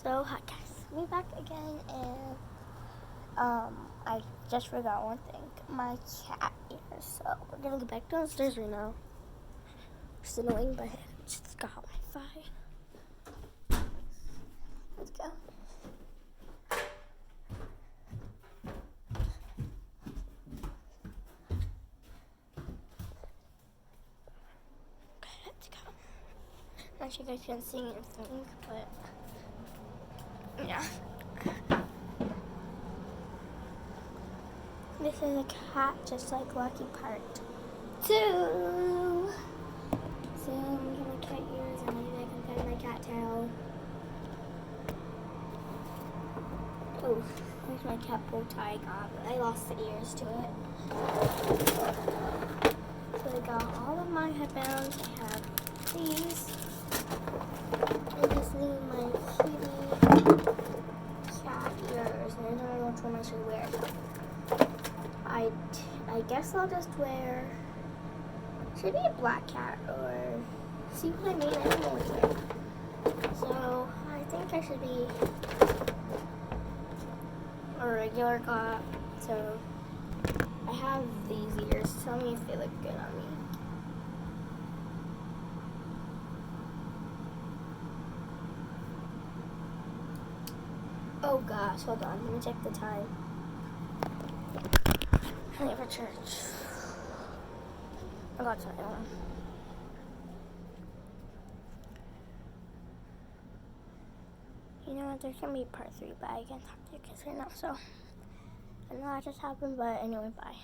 So, hi guys, me back again, and I just forgot one thing. My cat here, so we're gonna go back downstairs right now. It's annoying, but I just got Wi-Fi. Let's go. Okay, let's go. I'm not sure you guys can see anything, but yeah. This is a cat, just like Lucky Part 2. So I'm gonna cut ears and maybe I can find my cat tail. Oh, there's my cat bow tie I got, but I lost the ears to it. So I got all of my headbands. I have these. I just need my kitty cat ears, and I don't know which one I should wear. I guess I'll just wear, should be a black cat, or see what I mean? I don't know what to wear. So I think I should be a regular cat. So I have these ears. Tell me if they look good on me. Oh gosh, hold on. Let me check the time. I'm late for church. I got time. You know what? There's gonna be part 3, but I can't talk to you guys right now. So I know that just happened, but anyway, bye.